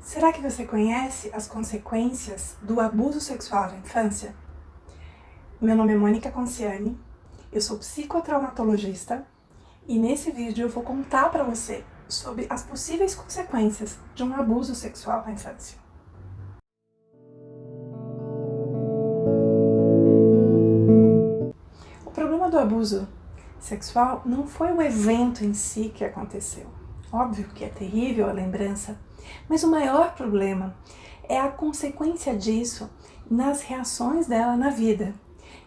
Será que você conhece as consequências do abuso sexual na infância? Meu nome é Mônica Conciani, eu sou psicotraumatologista e nesse vídeo eu vou contar para você sobre as possíveis consequências de um abuso sexual na infância. O problema do abuso sexual não foi o evento em si que aconteceu. Óbvio que é terrível a lembrança, mas o maior problema é a consequência disso nas reações dela na vida,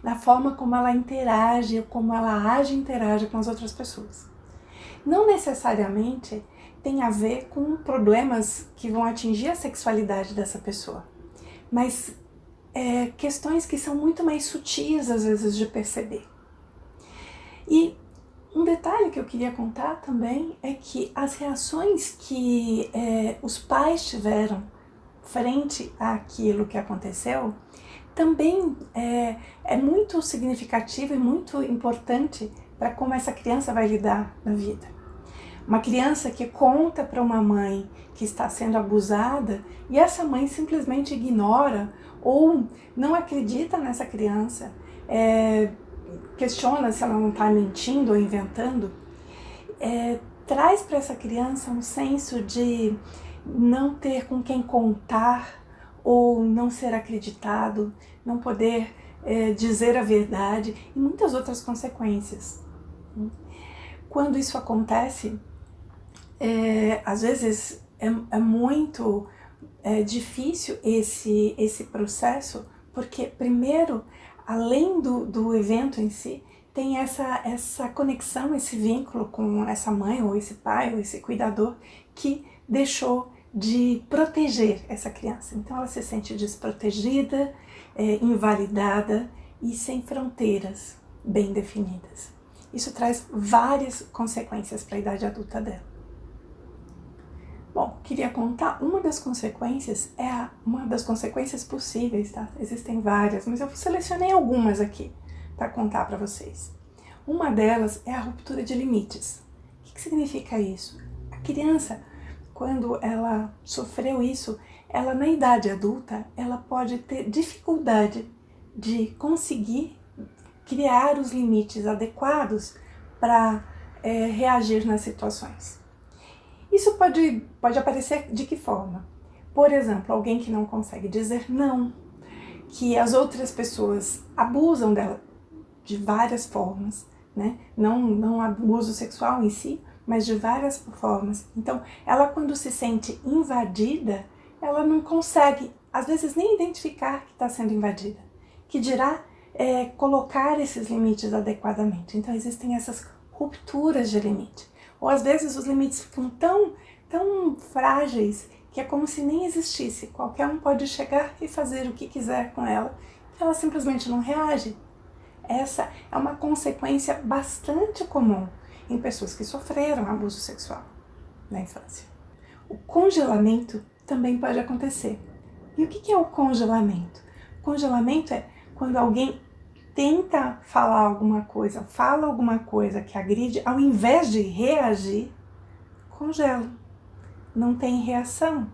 na forma como ela interage, como ela age e interage com as outras pessoas. Não necessariamente tem a ver com problemas que vão atingir a sexualidade dessa pessoa, mas questões que são muito mais sutis às vezes de perceber. E um detalhe que eu queria contar também é que as reações que os pais tiveram frente àquilo que aconteceu também é muito significativo e muito importante para como essa criança vai lidar na vida. Uma criança que conta para uma mãe que está sendo abusada e essa mãe simplesmente ignora ou não acredita nessa criança, questiona se ela não está mentindo ou inventando, traz para essa criança um senso de não ter com quem contar ou não ser acreditado, não poder dizer a verdade e muitas outras consequências. Quando isso acontece, às vezes é muito difícil esse processo, porque primeiro, além do evento em si, tem essa conexão, esse vínculo com essa mãe, ou esse pai, ou esse cuidador que deixou de proteger essa criança. Então ela se sente desprotegida, invalidada e sem fronteiras bem definidas. Isso traz várias consequências para a idade adulta dela. Bom, queria contar uma das consequências, uma das consequências possíveis, tá? Existem várias, mas eu selecionei algumas aqui para contar para vocês. Uma delas é a ruptura de limites. O que significa isso? A criança, quando ela sofreu isso, ela na idade adulta, ela pode ter dificuldade de conseguir criar os limites adequados para reagir nas situações. Isso pode aparecer de que forma? Por exemplo, alguém que não consegue dizer não, que as outras pessoas abusam dela de várias formas, né? Não abuso sexual em si, mas de várias formas. Então, ela quando se sente invadida, ela não consegue, às vezes, nem identificar que está sendo invadida, que dirá colocar esses limites adequadamente. Então, existem essas rupturas de limite. Ou às vezes os limites ficam tão frágeis que é como se nem existisse. Qualquer um pode chegar e fazer o que quiser com ela, e ela simplesmente não reage. Essa é uma consequência bastante comum em pessoas que sofreram abuso sexual na infância. O congelamento também pode acontecer. E o que é o congelamento? O congelamento é quando alguém tenta falar alguma coisa, fala alguma coisa que agride, ao invés de reagir, congela, não tem reação.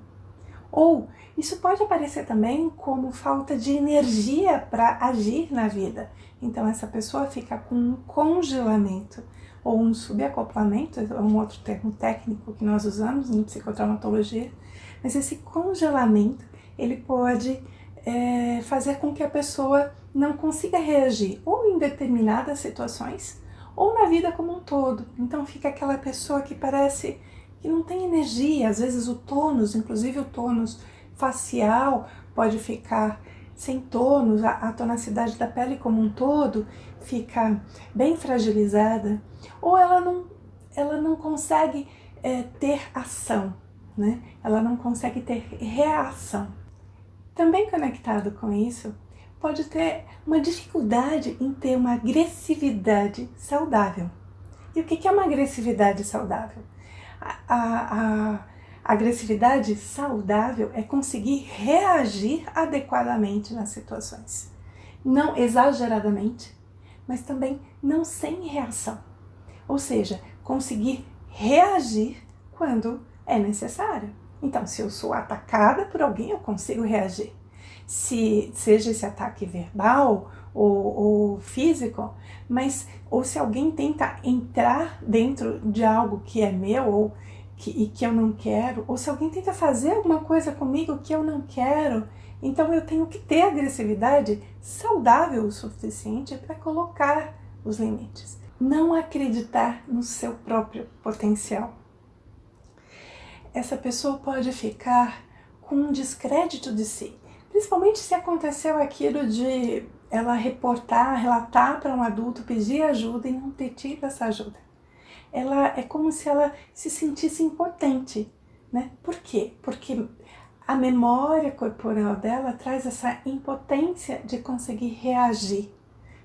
Ou isso pode aparecer também como falta de energia para agir na vida. Então essa pessoa fica com um congelamento ou um subacoplamento, é um outro termo técnico que nós usamos em psicotraumatologia, mas esse congelamento ele pode fazer com que a pessoa não consiga reagir ou em determinadas situações ou na vida como um todo. Então fica aquela pessoa que parece que não tem energia, às vezes o tônus, inclusive o tônus facial pode ficar sem tônus, a tonacidade da pele como um todo fica bem fragilizada, ou ela não consegue ter ação, né? Ela não consegue ter reação. Também conectado com isso, pode ter uma dificuldade em ter uma agressividade saudável. E o que é uma agressividade saudável? A agressividade saudável é conseguir reagir adequadamente nas situações. Não exageradamente, mas também não sem reação. Ou seja, conseguir reagir quando é necessário. Então, se eu sou atacada por alguém, eu consigo reagir. Se seja esse ataque verbal ou físico, ou se alguém tenta entrar dentro de algo que é meu e que eu não quero, ou se alguém tenta fazer alguma coisa comigo que eu não quero, então eu tenho que ter agressividade saudável o suficiente para colocar os limites. Não acreditar no seu próprio potencial. Essa pessoa pode ficar com um descrédito de si, principalmente se aconteceu aquilo de ela relatar para um adulto, pedir ajuda e não ter tido essa ajuda. É como se ela se sentisse impotente, né? Por quê? Porque a memória corporal dela traz essa impotência de conseguir reagir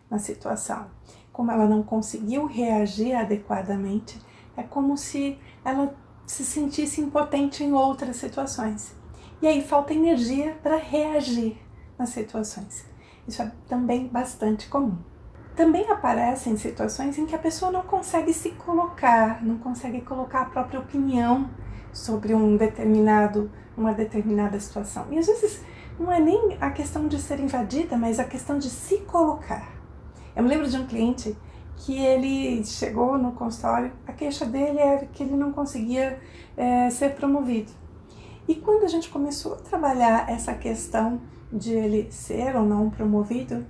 na situação. Como ela não conseguiu reagir adequadamente, é como se ela se sentisse impotente em outras situações. E aí falta energia para reagir nas situações. Isso é também bastante comum. Também aparecem situações em que a pessoa não consegue se colocar, não consegue colocar a própria opinião sobre uma determinada situação. E às vezes não é nem a questão de ser invadida, mas a questão de se colocar. Eu me lembro de um cliente que ele chegou no consultório, a queixa dele era que ele não conseguia ser promovido. E quando a gente começou a trabalhar essa questão de ele ser ou não promovido,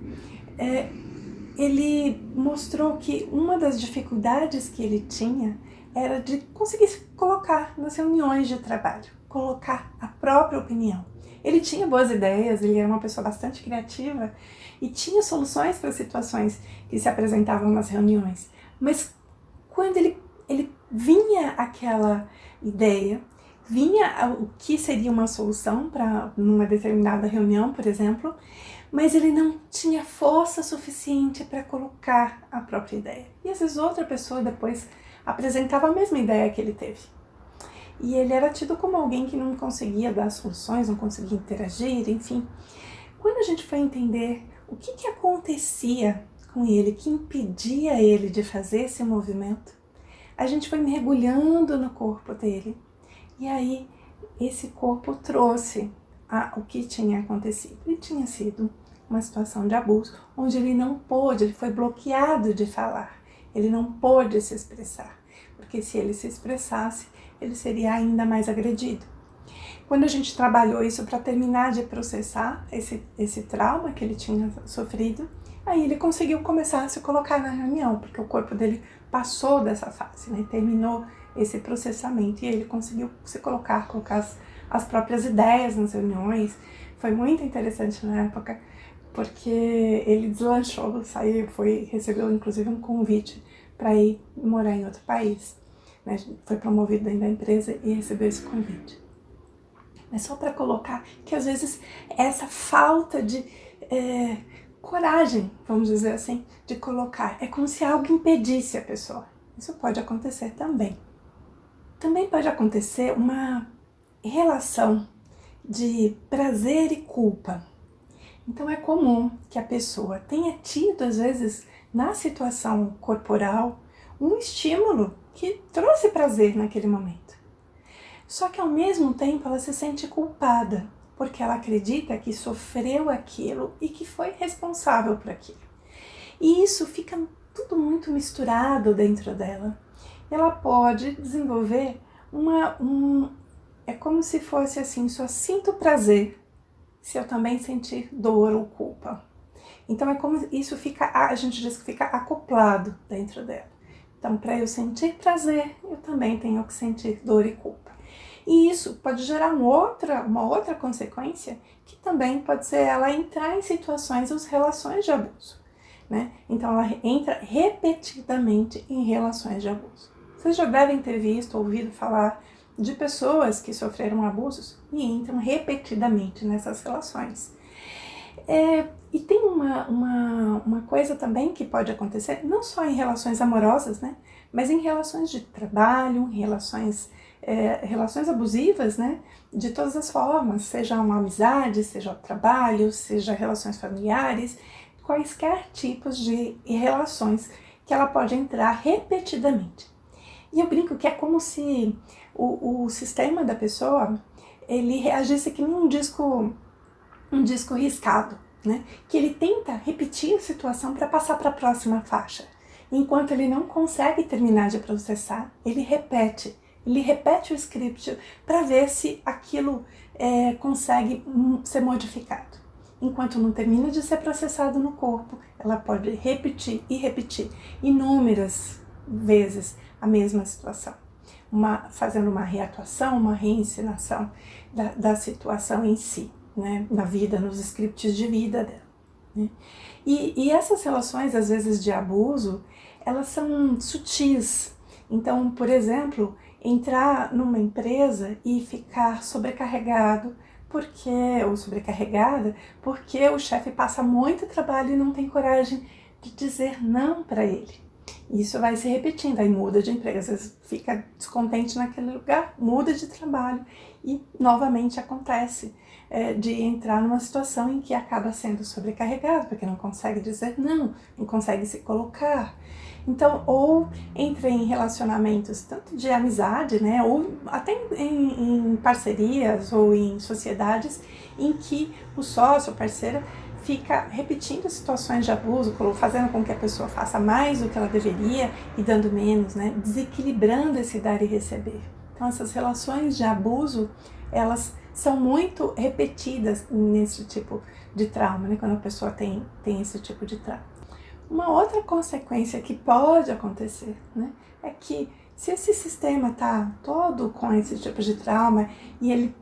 ele mostrou que uma das dificuldades que ele tinha era de conseguir se colocar nas reuniões de trabalho, colocar a própria opinião. Ele tinha boas ideias, ele era uma pessoa bastante criativa e tinha soluções para situações que se apresentavam nas reuniões. Mas quando ele vinha aquela ideia, vinha o que seria uma solução para numa determinada reunião, por exemplo, mas ele não tinha força suficiente para colocar a própria ideia. E às vezes outra pessoa depois apresentava a mesma ideia que ele teve. E ele era tido como alguém que não conseguia dar soluções, não conseguia interagir, enfim. Quando a gente foi entender o que acontecia com ele, que impedia ele de fazer esse movimento, a gente foi mergulhando no corpo dele. E aí esse corpo trouxe o que tinha acontecido. E tinha sido uma situação de abuso, onde ele não pôde, ele foi bloqueado de falar. Ele não pôde se expressar, porque se ele se expressasse, ele seria ainda mais agredido. Quando a gente trabalhou isso para terminar de processar esse trauma que ele tinha sofrido, aí ele conseguiu começar a se colocar na reunião, porque o corpo dele passou dessa fase, né? Terminou esse processamento e ele conseguiu se colocar as próprias ideias nas reuniões. Foi muito interessante na época, porque ele deslanchou, recebeu inclusive um convite para ir morar em outro país, né? Foi promovido dentro da empresa e recebeu esse convite. Mas só para colocar que às vezes essa falta de coragem, vamos dizer assim, de colocar, é como se algo impedisse a pessoa. Isso pode acontecer também. Também pode acontecer uma relação de prazer e culpa. Então é comum que a pessoa tenha tido, às vezes, na situação corporal, um estímulo que trouxe prazer naquele momento. Só que ao mesmo tempo ela se sente culpada, porque ela acredita que sofreu aquilo e que foi responsável por aquilo. E isso fica tudo muito misturado dentro dela. Ela pode desenvolver é como se fosse assim, só sinto prazer se eu também sentir dor ou culpa. Então é como isso a gente diz que fica acoplado dentro dela. Então, para eu sentir prazer, eu também tenho que sentir dor e culpa. E isso pode gerar uma outra consequência, que também pode ser ela entrar em situações ou relações de abuso, né? Então, ela entra repetidamente em relações de abuso. Vocês já devem ter visto, ouvido falar de pessoas que sofreram abusos e entram repetidamente nessas relações. E tem uma coisa também que pode acontecer, não só em relações amorosas, né? Mas em relações de trabalho, em relações abusivas, né? De todas as formas, seja uma amizade, seja o trabalho, seja relações familiares, quaisquer tipos de relações que ela pode entrar repetidamente. E eu brinco que é como se o sistema da pessoa ele reagisse que nem um disco riscado, né? Que ele tenta repetir a situação para passar para a próxima faixa. Enquanto ele não consegue terminar de processar, ele repete o script para ver se aquilo consegue ser modificado. Enquanto não termina de ser processado no corpo, ela pode repetir e repetir inúmeras vezes a mesma situação, fazendo uma reatuação, uma reencenação da situação em si, né, na vida, nos scripts de vida dela. Né? E essas relações, às vezes, de abuso, elas são sutis. Então, por exemplo, entrar numa empresa e ficar sobrecarregado ou sobrecarregada porque o chefe passa muito trabalho e não tem coragem de dizer não para ele. Isso vai se repetindo, aí muda de emprego, às vezes fica descontente naquele lugar, muda de trabalho e novamente acontece de entrar numa situação em que acaba sendo sobrecarregado, porque não consegue dizer não consegue se colocar. Então, ou entra em relacionamentos tanto de amizade, né, ou até em parcerias ou em sociedades em que o sócio, o parceiro, fica repetindo situações de abuso, fazendo com que a pessoa faça mais do que ela deveria e dando menos, né, desequilibrando esse dar e receber. Então, essas relações de abuso, elas são muito repetidas nesse tipo de trauma, né, quando a pessoa tem esse tipo de trauma. Uma outra consequência que pode acontecer, né, é que se esse sistema está todo com esse tipo de trauma e ele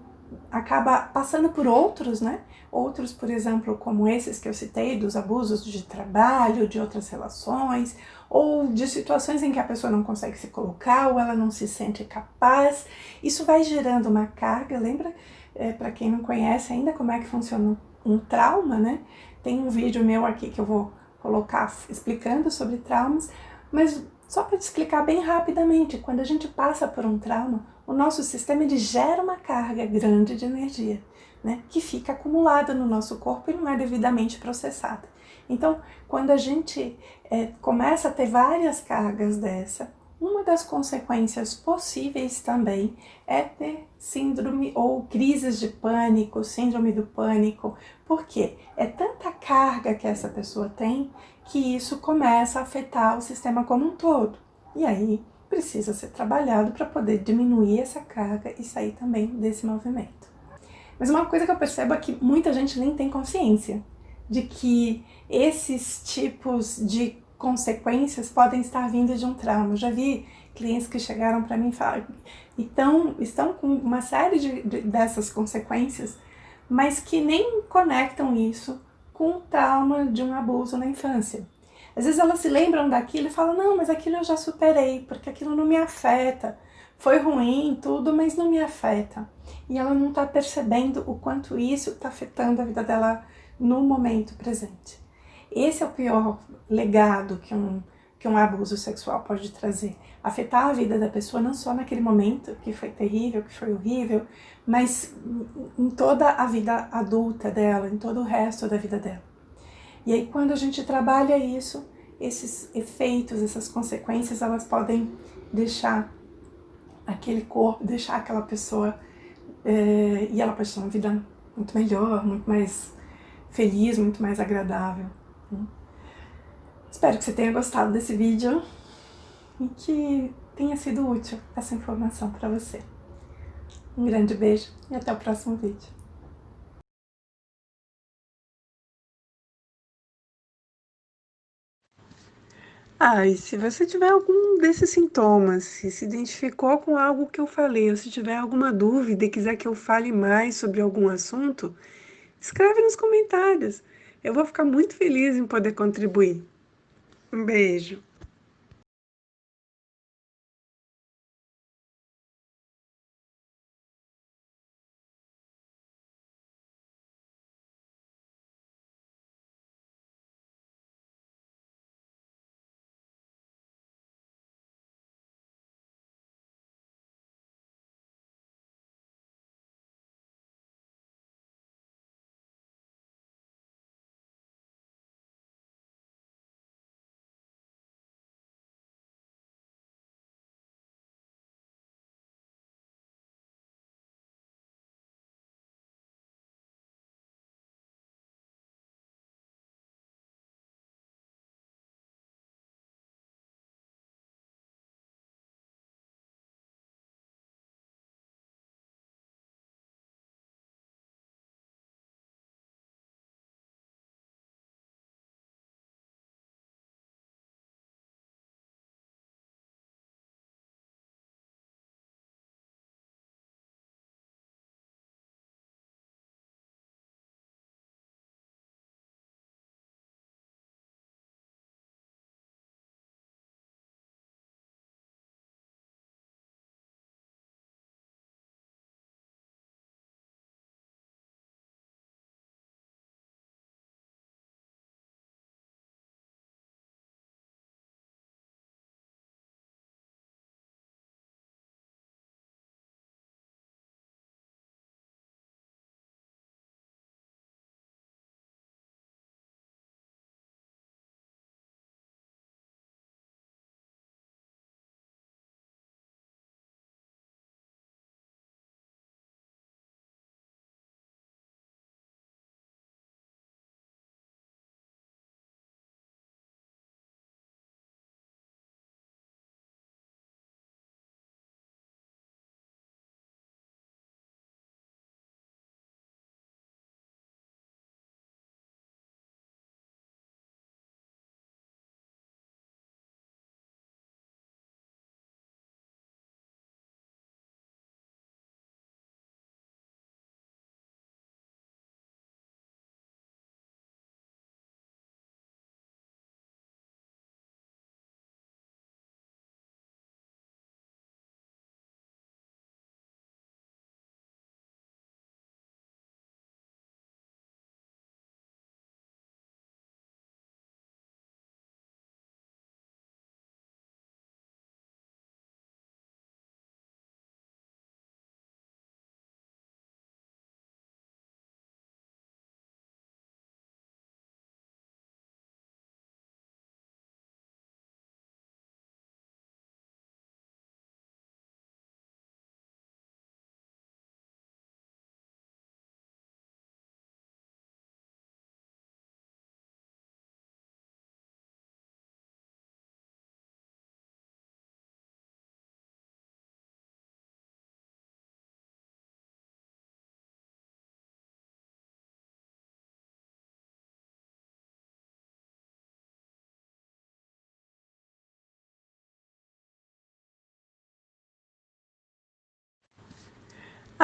acaba passando por outros, né, outros, por exemplo, como esses que eu citei, dos abusos de trabalho, de outras relações, ou de situações em que a pessoa não consegue se colocar ou ela não se sente capaz, isso vai gerando uma carga. Lembra, para quem não conhece ainda como é que funciona um trauma, né? Tem um vídeo meu aqui que eu vou colocar explicando sobre traumas, mas só para te explicar bem rapidamente, quando a gente passa por um trauma, o nosso sistema ele gera uma carga grande de energia, né, que fica acumulada no nosso corpo e não é devidamente processada. Então, quando a gente começa a ter várias cargas dessa, uma das consequências possíveis também é ter síndrome ou crises de pânico, síndrome do pânico, porque é tanta carga que essa pessoa tem que isso começa a afetar o sistema como um todo. E aí precisa ser trabalhado para poder diminuir essa carga e sair também desse movimento. Mas uma coisa que eu percebo é que muita gente nem tem consciência de que esses tipos de consequências podem estar vindo de um trauma. Eu já vi clientes que chegaram para mim e falaram, estão com uma série dessas consequências, mas que nem conectam isso com o trauma de um abuso na infância. Às vezes elas se lembram daquilo e falam, não, mas aquilo eu já superei, porque aquilo não me afeta. Foi ruim, tudo, mas não me afeta. E ela não está percebendo o quanto isso está afetando a vida dela no momento presente. Esse é o pior legado que um abuso sexual pode trazer. Afetar a vida da pessoa não só naquele momento, que foi terrível, que foi horrível, mas em toda a vida adulta dela, em todo o resto da vida dela. E aí quando a gente trabalha isso, esses efeitos, essas consequências, elas podem deixar aquele corpo, deixar aquela pessoa, e ela pode ter uma vida muito melhor, muito mais feliz, muito mais agradável. Espero que você tenha gostado desse vídeo e que tenha sido útil essa informação para você. Um grande beijo e até o próximo vídeo. E se você tiver algum desses sintomas, se identificou com algo que eu falei, ou se tiver alguma dúvida e quiser que eu fale mais sobre algum assunto, escreve nos comentários. Eu vou ficar muito feliz em poder contribuir. Um beijo.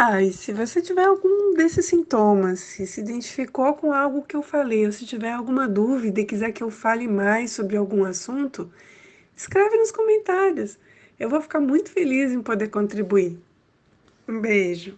E se você tiver algum desses sintomas, se identificou com algo que eu falei, ou se tiver alguma dúvida e quiser que eu fale mais sobre algum assunto, escreve nos comentários. Eu vou ficar muito feliz em poder contribuir. Um beijo.